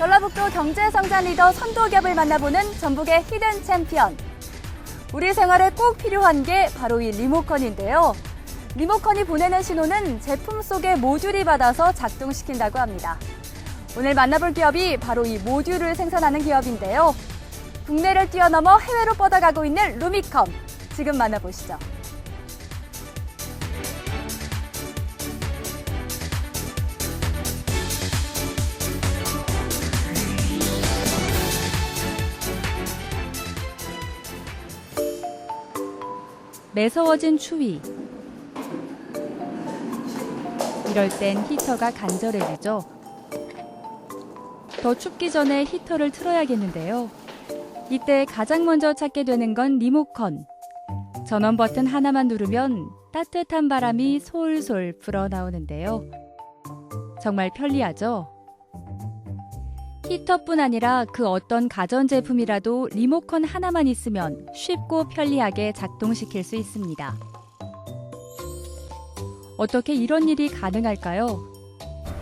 전라북도 경제성장 리더 선도기업을 만나보는 전북의 히든 챔피언. 우리 생활에 꼭 필요한 게 바로 이 리모컨인데요. 리모컨이 보내는 신호는 제품 속의 모듈이 받아서 작동시킨다고 합니다. 오늘 만나볼 기업이 바로 이 모듈을 생산하는 기업인데요. 국내를 뛰어넘어 해외로 뻗어가고 있는 루미컴. 지금 만나보시죠. 매서워진 추위. 이럴 땐 히터가 간절해지죠. 더 춥기 전에 히터를 틀어야겠는데요. 이때 가장 먼저 찾게 되는 건 리모컨. 전원 버튼 하나만 누르면 따뜻한 바람이 솔솔 불어나오는데요. 정말 편리하죠? 히터뿐 아니라 그 어떤 가전제품이라도 리모컨 하나만 있으면 쉽고 편리하게 작동시킬 수 있습니다. 어떻게 이런 일이 가능할까요?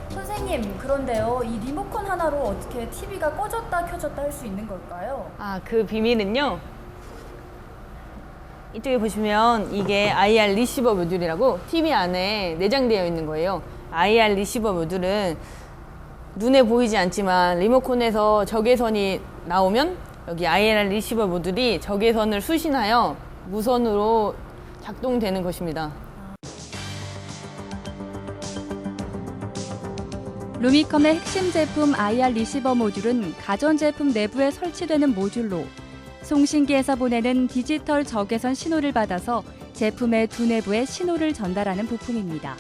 선생님, 그런데요, 이 리모컨 하나로 어떻게 TV가 꺼졌다 켜졌다 할 수 있는 걸까요? 그 비밀은요. 이쪽에 보시면 이게 IR 리시버 모듈이라고 TV 안에 내장되어 있는 거예요. IR 리시버 모듈은 눈에 보이지 않지만 리모컨에서 적외선이 나오면 여기 IR 리시버 모듈이 적외선을 수신하여 무선으로 작동되는 것입니다. 루미컴의 핵심 제품 IR 리시버 모듈은 가전제품 내부에 설치되는 모듈로 송신기에서 보내는 디지털 적외선 신호를 받아서 제품의 두뇌부에 신호를 전달하는 부품입니다.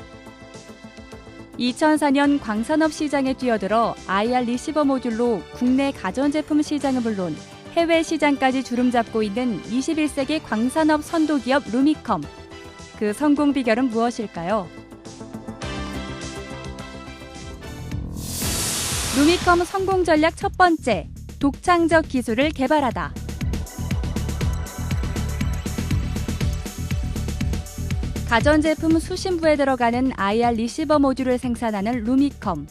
2004년 광산업 시장에 뛰어들어 IR 리시버 모듈로 국내 가전제품 시장은 물론 해외 시장까지 주름잡고 있는 21세기 광산업 선도기업 루미컴. 그 성공 비결은 무엇일까요? 루미컴 성공 전략 첫 번째, 독창적 기술을 개발하다. 가전제품 수신부에 들어가는 IR 리시버 모듈을 생산하는 루미컴.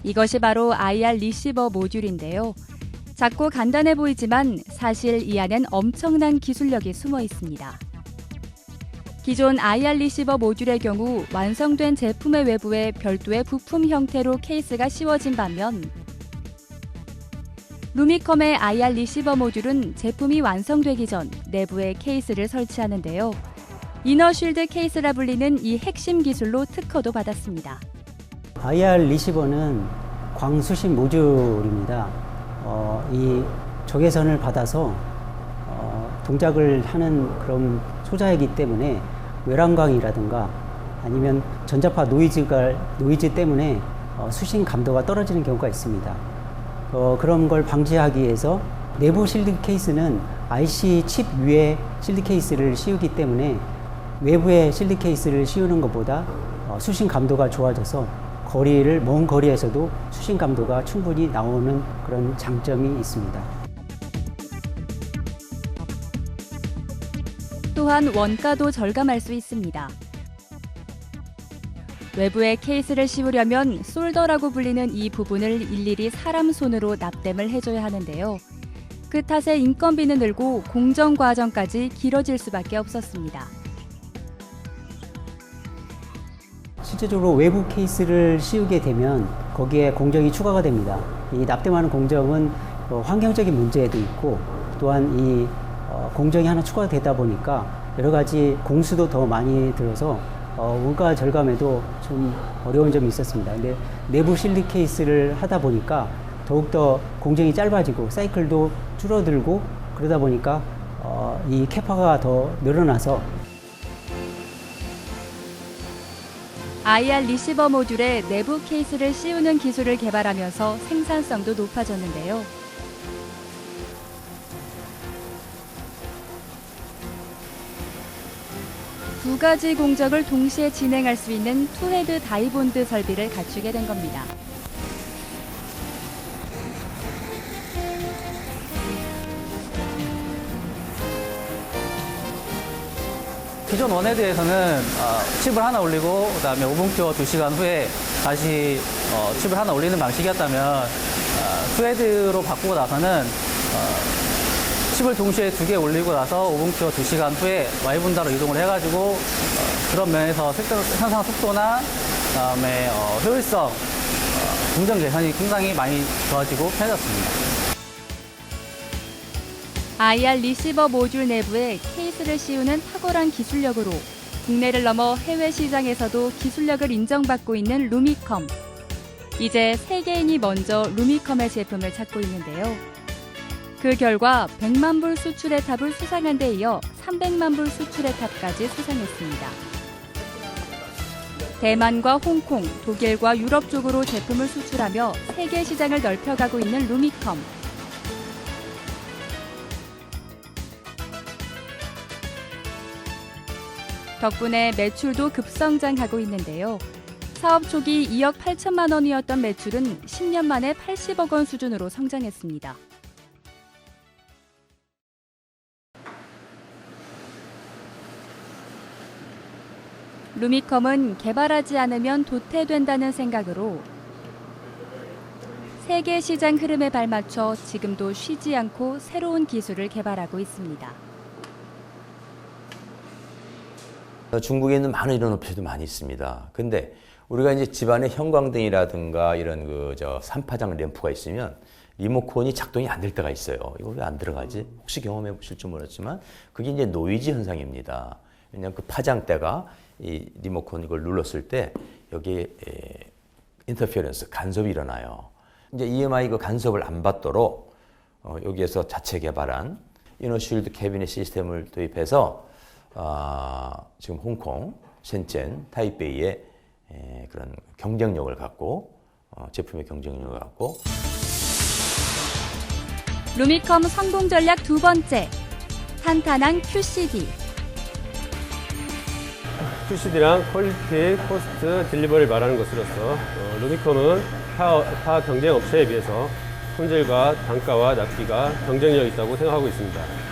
이것이 바로 IR 리시버 모듈인데요. 작고 간단해 보이지만 사실 이 안엔 엄청난 기술력이 숨어 있습니다. 기존 IR 리시버 모듈의 경우 완성된 제품의 외부에 별도의 부품 형태로 케이스가 씌워진 반면 루미컴의 IR 리시버 모듈은 제품이 완성되기 전 내부에 케이스를 설치하는데요. 이너쉴드 케이스라 불리는 이 핵심 기술로 특허도 받았습니다. IR 리시버는 광수신 모듈입니다. 이 적외선을 받아서 동작을 하는 그런 소자이기 때문에 외란광이라든가 아니면 전자파 노이즈 때문에 수신 감도가 떨어지는 경우가 있습니다. 그런 걸 방지하기 위해서 내부 실드 케이스는 IC 칩 위에 실드 케이스를 씌우기 때문에 외부에 실드 케이스를 씌우는 것보다 수신 감도가 좋아져서 먼 거리에서도 수신 감도가 충분히 나오는 그런 장점이 있습니다. 또한 원가도 절감할 수 있습니다. 외부에 케이스를 씌우려면 솔더라고 불리는 이 부분을 일일이 사람 손으로 납땜을 해줘야 하는데요. 그 탓에 인건비는 늘고 공정 과정까지 길어질 수밖에 없었습니다. 실제적으로 외부 케이스를 씌우게 되면 거기에 공정이 추가가 됩니다. 이 납땜하는 공정은 환경적인 문제도 있고 또한 이 공정이 하나 추가되다 보니까 여러 가지 공수도 더 많이 들어서 원가 절감에도 좀 어려운 점이 있었습니다. 근데 내부 실드 케이스를 하다 보니까 더욱더 공정이 짧아지고 사이클도 줄어들고 그러다 보니까 이 캐파가 더 늘어나서 IR 리시버 모듈에 내부 케이스를 씌우는 기술을 개발하면서 생산성도 높아졌는데요. 두 가지 공정을 동시에 진행할 수 있는 투헤드 다이본드 설비를 갖추게 된 겁니다. 기존 원헤드에서는 칩을 하나 올리고 그다음에 오븐 큐어 2시간 후에 다시 칩을 하나 올리는 방식이었다면 투헤드로 바꾸고 나서는 칩을 동시에 2개 올리고 나서 오븐 큐어 2시간 후에 Y분다로 이동을 해가지고 그런 면에서 생산 속도나 그다음에 효율성, 공정 개선이 상당히 많이 좋아지고 편해졌습니다. IR 리시버 모듈 내부에 케이스를 씌우는 탁월한 기술력으로 국내를 넘어 해외 시장에서도 기술력을 인정받고 있는 루미컴. 이제 세계인이 먼저 루미컴의 제품을 찾고 있는데요. 그 결과 100만 불 수출의 탑을 수상한 데 이어 300만 불 수출의 탑까지 수상했습니다. 대만과 홍콩, 독일과 유럽 쪽으로 제품을 수출하며 세계 시장을 넓혀가고 있는 루미컴. 덕분에 매출도 급성장하고 있는데요. 사업 초기 2억 8천만 원이었던 매출은 10년 만에 80억 원 수준으로 성장했습니다. 루미컴은 개발하지 않으면 도태된다는 생각으로 세계 시장 흐름에 발맞춰 지금도 쉬지 않고 새로운 기술을 개발하고 있습니다. 중국에 있는 많은 이런 업체도 많이 있습니다. 근데 우리가 이제 집안에 형광등이라든가 이런 삼파장 램프가 있으면 리모컨이 작동이 안 될 때가 있어요. 이거 왜 안 들어가지? 혹시 경험해 보실지 모르겠지만 그게 이제 노이즈 현상입니다. 왜냐하면 그 파장대가 이 리모컨 이걸 눌렀을 때 여기에 인터페어런스, 간섭이 일어나요. 이제 EMI 그 간섭을 안 받도록 여기에서 자체 개발한 이너쉴드 캐비닛 시스템을 도입해서 지금 홍콩, 셴젠, 타이베이의 그런 경쟁력을 갖고 제품의 경쟁력을 갖고 루미컴 성공 전략 두 번째, 탄탄한 QCD. QCD랑 퀄리티, 코스트, 딜리버리를 말하는 것으로서 루미컴은 타 경쟁 업체에 비해서 품질과 단가와 납기가 경쟁력이 있다고 생각하고 있습니다.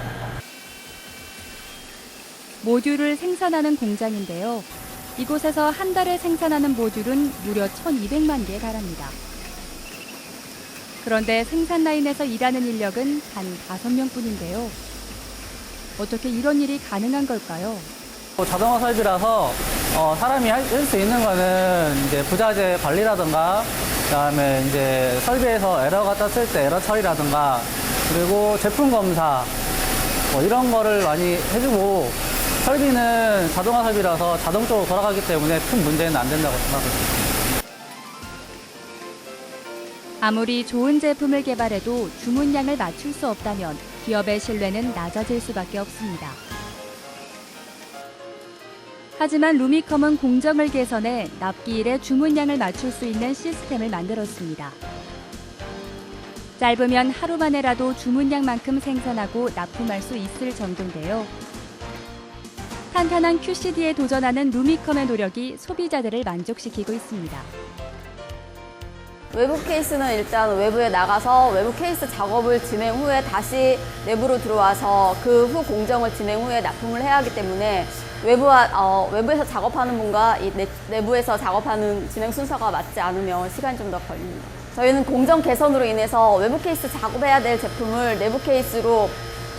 모듈을 생산하는 공장인데요. 이곳에서 한 달에 생산하는 모듈은 무려 1,200만 개에 달합니다. 그런데 생산 라인에서 일하는 인력은 단 5명뿐인데요. 어떻게 이런 일이 가능한 걸까요? 자동화 설비라서 사람이 할 수 있는 거는 이제 부자재 관리라든가 그다음에 이제 설비에서 에러가 떴을 때 에러 처리라든가 그리고 제품 검사 이런 거를 많이 해주고 설비는 자동화 설비라서 자동적으로 돌아가기 때문에 큰 문제는 안 된다고 생각합니다. 아무리 좋은 제품을 개발해도 주문량을 맞출 수 없다면 기업의 신뢰는 낮아질 수밖에 없습니다. 하지만 루미컴은 공정을 개선해 납기일에 주문량을 맞출 수 있는 시스템을 만들었습니다. 짧으면 하루 만에라도 주문량만큼 생산하고 납품할 수 있을 정도인데요. 탄탄한 QCD에 도전하는 루미컴의 노력이 소비자들을 만족시키고 있습니다. 외부 케이스는 일단 외부에 나가서 외부 케이스 작업을 진행 후에 다시 내부로 들어와서 그 후 공정을 진행 후에 납품을 해야 하기 때문에 외부에서 작업하는 분과 이 내부에서 작업하는 진행 순서가 맞지 않으면 시간이 좀 더 걸립니다. 저희는 공정 개선으로 인해서 외부 케이스 작업해야 될 제품을 내부 케이스로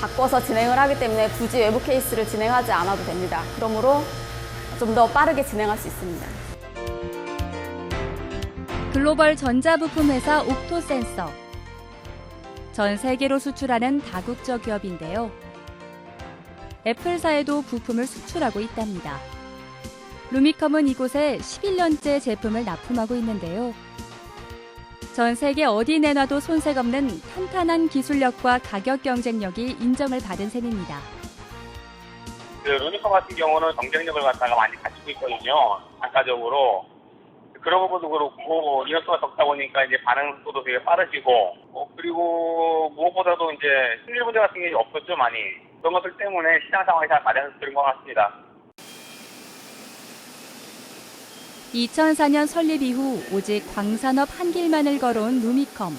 바꿔서 진행을 하기 때문에 굳이 외부 케이스를 진행하지 않아도 됩니다. 그러므로 좀 더 빠르게 진행할 수 있습니다. 글로벌 전자부품 회사 옵토센서. 전 세계로 수출하는 다국적 기업인데요. 애플사에도 부품을 수출하고 있답니다. 루미컴은 이곳에 11년째 제품을 납품하고 있는데요. 전 세계 어디 내놔도 손색 없는 탄탄한 기술력과 가격 경쟁력이 인정을 받은 셈입니다. 루미컴 같은 경우는 경쟁력을 갖다가 많이 갖추고 있거든요. 단가적으로. 그런 부분도 그렇고 인원수가 적다 보니까 이제 반응 속도도 되게 빠르시고 그리고 무엇보다도 이제 승질 문제 같은 게 없었죠 많이. 그런 것들 때문에 시장 상황이 잘 마련해서 그런 것 같습니다. 2004년 설립 이후 오직 광산업 한 길만을 걸어온 루미컴.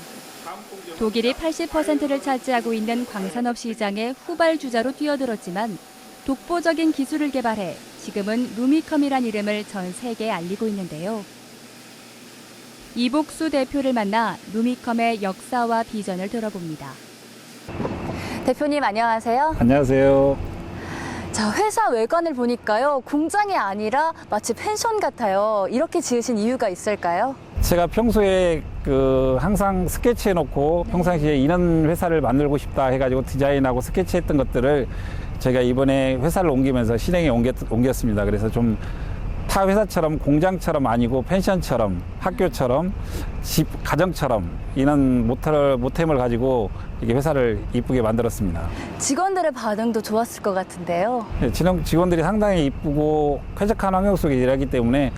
독일이 80%를 차지하고 있는 광산업 시장의 후발주자로 뛰어들었지만 독보적인 기술을 개발해 지금은 루미컴이란 이름을 전 세계에 알리고 있는데요. 이복수 대표를 만나 루미컴의 역사와 비전을 들어봅니다. 대표님 안녕하세요. 안녕하세요. 자, 회사 외관을 보니까요. 공장이 아니라 마치 펜션 같아요. 이렇게 지으신 이유가 있을까요? 제가 평소에 항상 스케치해놓고 평상시에 이런 회사를 만들고 싶다 해가지고 디자인하고 스케치했던 것들을 제가 이번에 회사를 옮기면서 실행에 옮겼습니다. 그래서 좀 타 회사처럼 공장처럼 아니고 펜션처럼 학교처럼 집, 가정처럼 이런 모템을 가지고 이게 회사를 이쁘게 만들었습니다. 직원들의 반응도 좋았을 것 같은데요. 네, 직원들이 상당히 이쁘고 쾌적한 환경 속에 일하기 때문에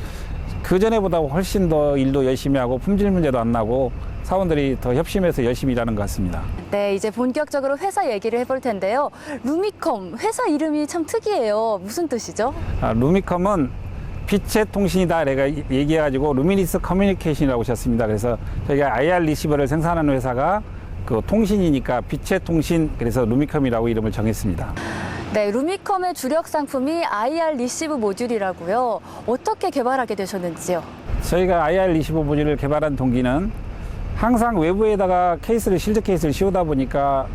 그전에보다 훨씬 더 일도 열심히 하고 품질 문제도 안 나고 사원들이 더 협심해서 열심히 일하는 것 같습니다. 네, 이제 본격적으로 회사 얘기를 해볼 텐데요. 루미컴, 회사 이름이 참 특이해요. 무슨 뜻이죠? 루미컴은 빛의 통신이다 내가 얘기해가지고 루미니스 커뮤니케이션이라고 쳤습니다. 그래서 저희가 IR 리시버를 생산하는 회사가 그 통신이니까 빛의 통신, 그래서 루미컴이라고 이름을 정했습니다. 네, 루미컴의 주력 상품이 IR 리시브 모듈이라고요. 어떻게 개발하게 되셨는지요? 저희가 IR 리시버 모듈을 개발한 동기는 항상 외부에다가 실드 케이스를 씌우다 보니까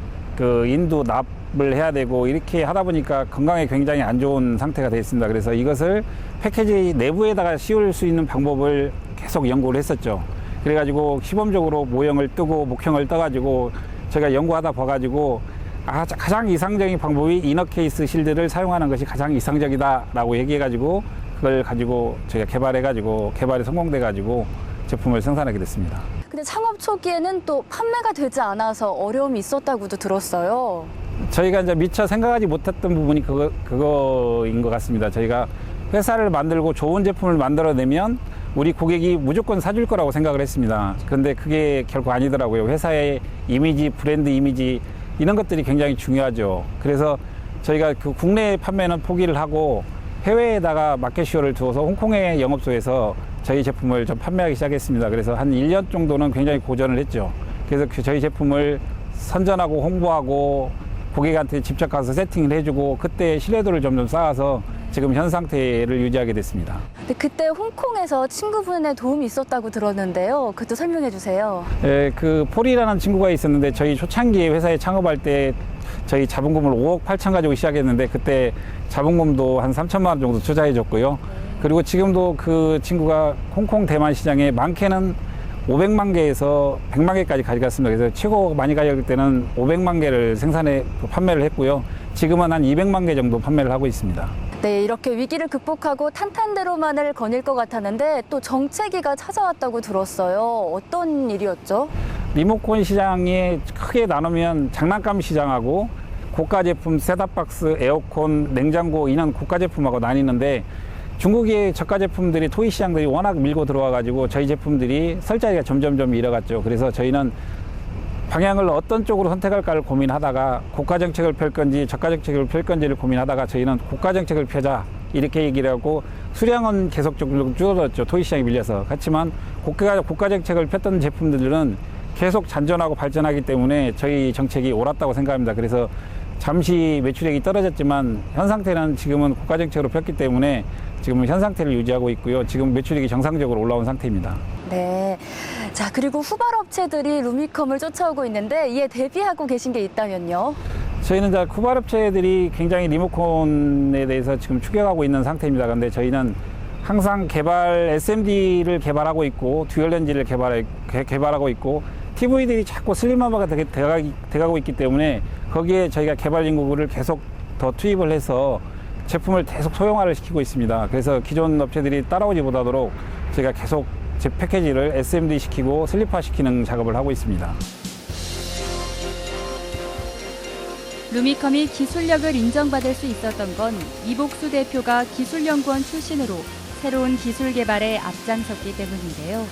인도 납을 해야 되고 이렇게 하다 보니까 건강에 굉장히 안 좋은 상태가 되어 있습니다. 그래서 이것을 패키지 내부에다가 씌울 수 있는 방법을 계속 연구를 했었죠. 그래가지고 시범적으로 모형을 뜨고 목형을 떠가지고 제가 연구하다 봐가지고 가장 이상적인 방법이 이너 케이스 실드를 사용하는 것이 가장 이상적이다라고 얘기해가지고 그걸 가지고 저희가 개발이 성공돼가지고 제품을 생산하게 됐습니다. 근데 창업 초기에는 또 판매가 되지 않아서 어려움이 있었다고도 들었어요. 저희가 이제 미처 생각하지 못했던 부분이 그거인 것 같습니다. 저희가 회사를 만들고 좋은 제품을 만들어내면 우리 고객이 무조건 사줄 거라고 생각을 했습니다. 그런데 그게 결코 아니더라고요. 회사의 이미지, 브랜드 이미지 이런 것들이 굉장히 중요하죠. 그래서 저희가 국내 판매는 포기를 하고 해외에다가 마켓쇼를 두어서 홍콩의 영업소에서 저희 제품을 좀 판매하기 시작했습니다. 그래서 한 1년 정도는 굉장히 고전을 했죠. 그래서 저희 제품을 선전하고 홍보하고 고객한테 직접 가서 세팅을 해주고 그때 신뢰도를 점점 쌓아서 지금 현 상태를 유지하게 됐습니다. 근데 그때 홍콩에서 친구분의 도움이 있었다고 들었는데요. 그것도 설명해 주세요. 예, 폴이라는 친구가 있었는데 저희 초창기에 회사에 창업할 때 저희 자본금을 5억 8천 가지고 시작했는데 그때 자본금도 한 3천만 원 정도 투자해 줬고요. 그리고 지금도 그 친구가 홍콩 대만 시장에 많게는 500만 개에서 100만 개까지 가져갔습니다. 그래서 최고 많이 가져갈 때는 500만 개를 판매를 했고요. 지금은 한 200만 개 정도 판매를 하고 있습니다. 네, 이렇게 위기를 극복하고 탄탄대로만을 거닐 것 같았는데 또 정체기가 찾아왔다고 들었어요. 어떤 일이었죠? 리모컨 시장이 크게 나누면 장난감 시장하고 고가 제품, 셋탑박스, 에어컨, 냉장고 이런 고가 제품하고 나뉘는데 중국의 저가 제품들이 토이 시장들이 워낙 밀고 들어와가지고 저희 제품들이 설 자리가 점점 잃어갔죠. 그래서 저희는 방향을 어떤 쪽으로 선택할까를 고민하다가 고가 정책을 펼 건지 저가 정책을 펼 건지를 고민하다가 저희는 고가 정책을 펴자 이렇게 얘기를 하고 수량은 계속적으로 줄어들었죠. 토이 시장이 밀려서. 그렇지만 고가 정책을 폈던 제품들은 계속 잔존하고 발전하기 때문에 저희 정책이 옳았다고 생각합니다. 그래서 잠시 매출액이 떨어졌지만 현 상태는 지금은 고가 정책으로 폈기 때문에 지금은 현 상태를 유지하고 있고요. 지금 매출액이 정상적으로 올라온 상태입니다. 네. 자, 그리고 후발업체들이 루미컴을 쫓아오고 있는데 이에 대비하고 계신 게 있다면요? 저희는 이제 후발업체들이 굉장히 리모컨에 대해서 지금 추격하고 있는 상태입니다. 그런데 저희는 항상 SMD를 개발하고 있고 듀얼렌즈를 개발하고 있고 TV들이 자꾸 슬림화가 돼가고 있기 때문에 거기에 저희가 개발 연구를 계속 더 투입을 해서 제품을 계속 소형화를 시키고 있습니다. 그래서 기존 업체들이 따라오지 못하도록 저희가 계속 제 패키지를 SMD 시키고 슬립화 시키는 작업을 하고 있습니다. 루미컴이 기술력을 인정받을 수 있었던 건 이복수 대표가 기술연구원 출신으로 새로운 기술 개발에 앞장섰기 때문인데요.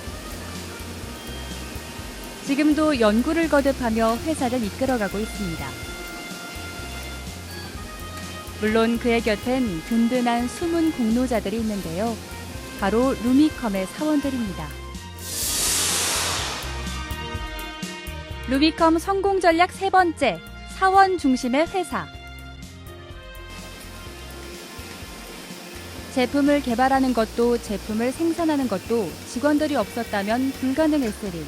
지금도 연구를 거듭하며 회사를 이끌어가고 있습니다. 물론 그의 곁엔 든든한 숨은 공로자들이 있는데요. 바로 루미컴의 사원들입니다. 루미컴 성공 전략 세 번째, 사원 중심의 회사. 제품을 개발하는 것도 제품을 생산하는 것도 직원들이 없었다면 불가능했으리.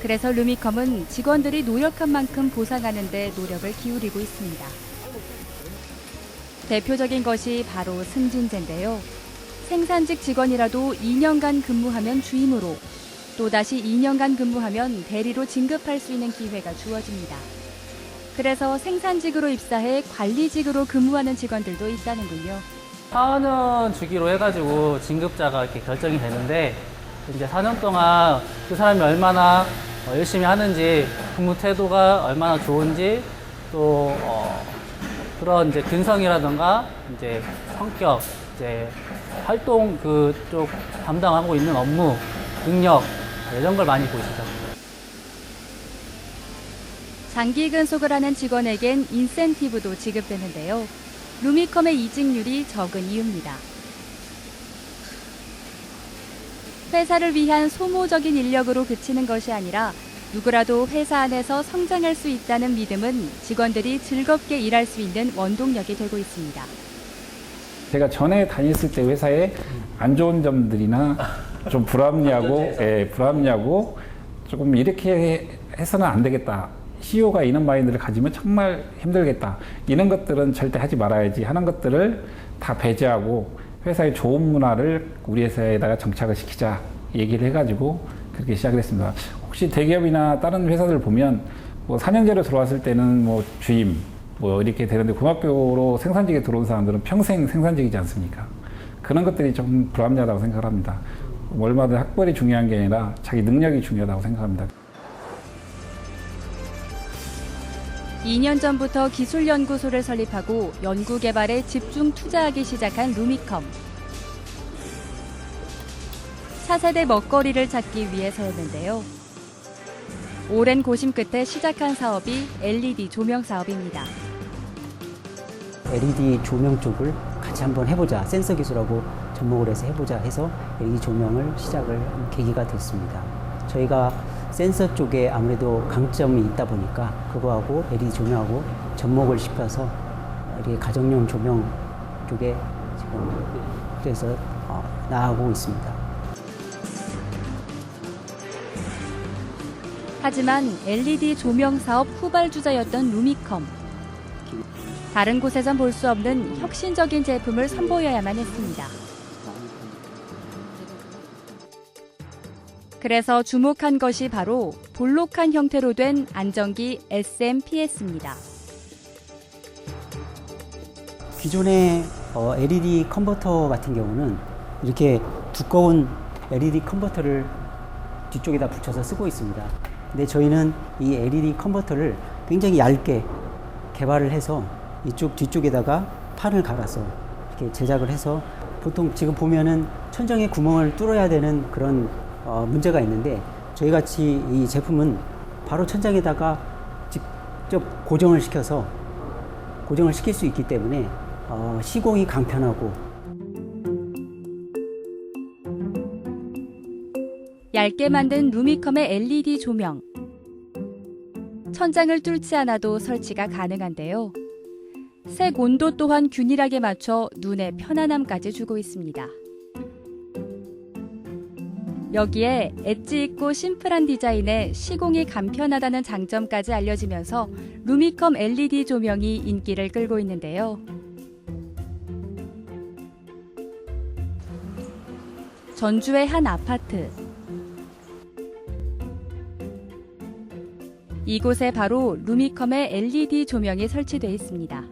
그래서 루미컴은 직원들이 노력한 만큼 보상하는 데 노력을 기울이고 있습니다. 대표적인 것이 바로 승진제인데요. 생산직 직원이라도 2년간 근무하면 주임으로, 또다시 2년간 근무하면 대리로 진급할 수 있는 기회가 주어집니다. 그래서 생산직으로 입사해 관리직으로 근무하는 직원들도 있다는군요. 4년 주기로 해가지고 진급자가 이렇게 결정이 되는데, 이제 4년 동안 그 사람이 얼마나 열심히 하는지, 근무 태도가 얼마나 좋은지, 또 그런 이제 근성이라든가 이제 성격, 이제 활동 그쪽 담당하고 있는 업무, 능력 이런 걸 많이 보시죠. 장기 근속을 하는 직원에겐 인센티브도 지급되는데요. 루미컴의 이직률이 적은 이유입니다. 회사를 위한 소모적인 인력으로 그치는 것이 아니라 누구라도 회사 안에서 성장할 수 있다는 믿음은 직원들이 즐겁게 일할 수 있는 원동력이 되고 있습니다. 제가 전에 다녔을 때 회사에 안 좋은 점들이나 좀 불합리하고 조금 이렇게 해서는 안 되겠다. CEO가 이런 마인드를 가지면 정말 힘들겠다. 이런 것들은 절대 하지 말아야지 하는 것들을 다 배제하고 회사의 좋은 문화를 우리 회사에다가 정착을 시키자 얘기를 해가지고 그렇게 시작을 했습니다. 혹시 대기업이나 다른 회사들 보면 뭐 4년제로 들어왔을 때는 뭐 주임 뭐 이렇게 되는데 고등학교로 생산직에 들어온 사람들은 평생 생산직이지 않습니까? 그런 것들이 좀 불합리하다고 생각을 합니다. 얼마든 학벌이 중요한 게 아니라 자기 능력이 중요하다고 생각합니다. 2년 전부터 기술연구소를 설립하고 연구개발에 집중 투자하기 시작한 루미컴. 차세대 먹거리를 찾기 위해서였는데요. 오랜 고심 끝에 시작한 사업이 LED 조명 사업입니다. LED 조명 쪽을 같이 한번 해보자. 센서 기술하고 접목을 해서 해보자 해서 LED 조명을 시작을 한 계기가 됐습니다. 저희가 센서 쪽에 아무래도 강점이 있다 보니까 그거하고 LED 조명하고 접목을 시켜서 이렇게 가정용 조명 쪽에 지금 그래서 나아가고 있습니다. 하지만 LED 조명 사업 후발주자였던 루미컴. 다른 곳에선 볼 수 없는 혁신적인 제품을 선보여야만 했습니다. 그래서 주목한 것이 바로 볼록한 형태로 된 안정기 SMPS입니다. 기존의 LED 컨버터 같은 경우는 이렇게 두꺼운 LED 컨버터를 뒤쪽에다 붙여서 쓰고 있습니다. 근데 저희는 이 LED 컨버터를 굉장히 얇게 개발을 해서 이쪽 뒤쪽에다가 판을 갈아서 이렇게 제작을 해서 보통 지금 보면은 천정에 구멍을 뚫어야 되는 그런 문제가 있는데 저희 같이 이 제품은 바로 천장에다가 직접 고정을 시킬 수 있기 때문에 시공이 간편하고 얇게 만든 루미컴의 LED 조명. 천장을 뚫지 않아도 설치가 가능한데요. 색 온도 또한 균일하게 맞춰 눈의 편안함까지 주고 있습니다. 여기에 엣지 있고 심플한 디자인에 시공이 간편하다는 장점까지 알려지면서 루미컴 LED 조명이 인기를 끌고 있는데요. 전주의 한 아파트. 이곳에 바로 루미컴의 LED 조명이 설치되어 있습니다.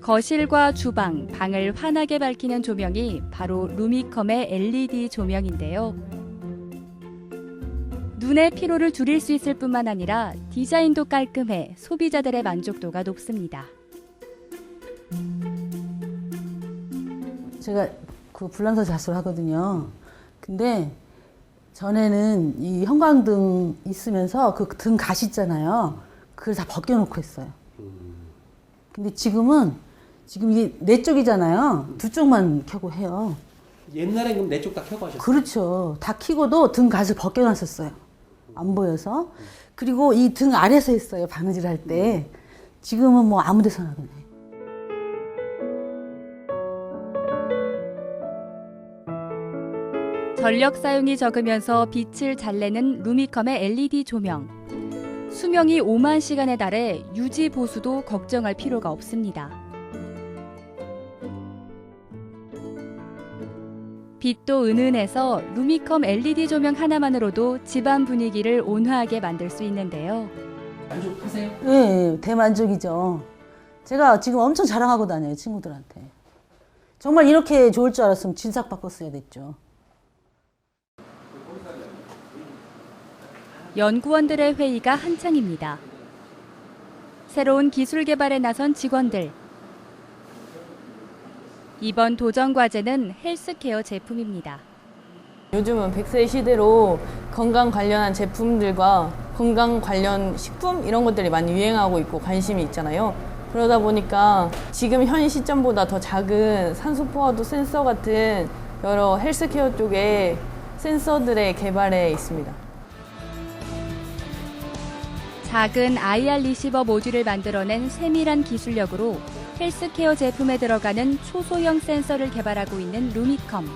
거실과 주방, 방을 환하게 밝히는 조명이 바로 루미컴의 LED 조명인데요. 눈의 피로를 줄일 수 있을 뿐만 아니라 디자인도 깔끔해 소비자들의 만족도가 높습니다. 제가 그 불란서 자수를 하거든요. 근데 전에는 이 형광등 있으면서 그 등 가시 있잖아요. 그걸 다 벗겨놓고 했어요. 근데 지금 이게 네 쪽이잖아요. 두 쪽만 켜고 해요. 옛날에 그럼 네 쪽 다 켜고 하셨어요? 그렇죠. 다 켜고도 등 가시 벗겨놨었어요. 안 보여서. 그리고 이 등 아래서 했어요. 바느질 할 때. 지금은 뭐 아무 데서나 그냥 해. 전력 사용이 적으면서 빛을 잘 내는 루미컴의 LED 조명. 수명이 5만 시간에 달해 유지 보수도 걱정할 필요가 없습니다. 빛도 은은해서 루미컴 LED 조명 하나만으로도 집안 분위기를 온화하게 만들 수 있는데요. 만족하세요? 네, 대만족이죠. 제가 지금 엄청 자랑하고 다녀요, 친구들한테. 정말 이렇게 좋을 줄 알았으면 진작 바꿨어야 됐죠. 연구원들의 회의가 한창입니다. 새로운 기술 개발에 나선 직원들. 이번 도전 과제는 헬스케어 제품입니다. 요즘은 100세 시대로 건강 관련한 제품들과 건강 관련 식품 이런 것들이 많이 유행하고 있고 관심이 있잖아요. 그러다 보니까 지금 현 시점보다 더 작은 산소 포화도 센서 같은 여러 헬스케어 쪽의 센서들의 개발에 있습니다. 작은 IR 리시버 모듈을 만들어낸 세밀한 기술력으로 헬스케어 제품에 들어가는 초소형 센서를 개발하고 있는 루미컴.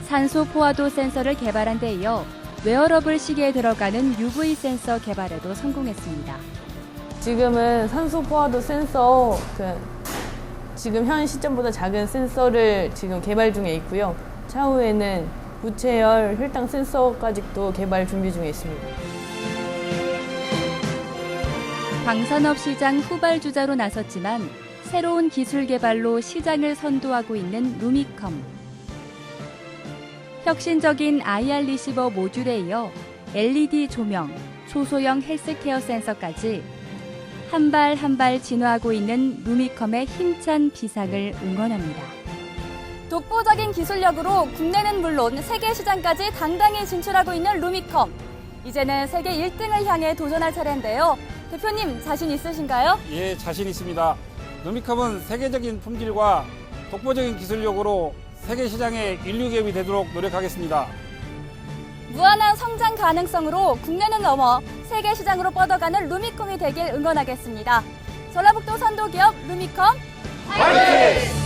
산소 포화도 센서를 개발한 데 이어 웨어러블 시계에 들어가는 UV 센서 개발에도 성공했습니다. 지금은 산소 포화도 센서, 지금 현 시점보다 작은 센서를 지금 개발 중에 있고요. 차후에는 무체열 혈당 센서까지도 개발 준비 중에 있습니다. 방산업 시장 후발주자로 나섰지만 새로운 기술 개발로 시장을 선도하고 있는 루미컴. 혁신적인 IR 리시버 모듈에 이어 LED 조명, 초소형 헬스케어 센서까지 한 발 한 발 진화하고 있는 루미컴의 힘찬 비상을 응원합니다. 독보적인 기술력으로 국내는 물론 세계 시장까지 당당히 진출하고 있는 루미컴. 이제는 세계 1등을 향해 도전할 차례인데요. 대표님 자신 있으신가요? 예, 자신 있습니다. 루미컴은 세계적인 품질과 독보적인 기술력으로 세계 시장의 인류 기업이 되도록 노력하겠습니다. 무한한 성장 가능성으로 국내는 넘어 세계 시장으로 뻗어가는 루미컴이 되길 응원하겠습니다. 전라북도 선도기업 루미컴 화이팅!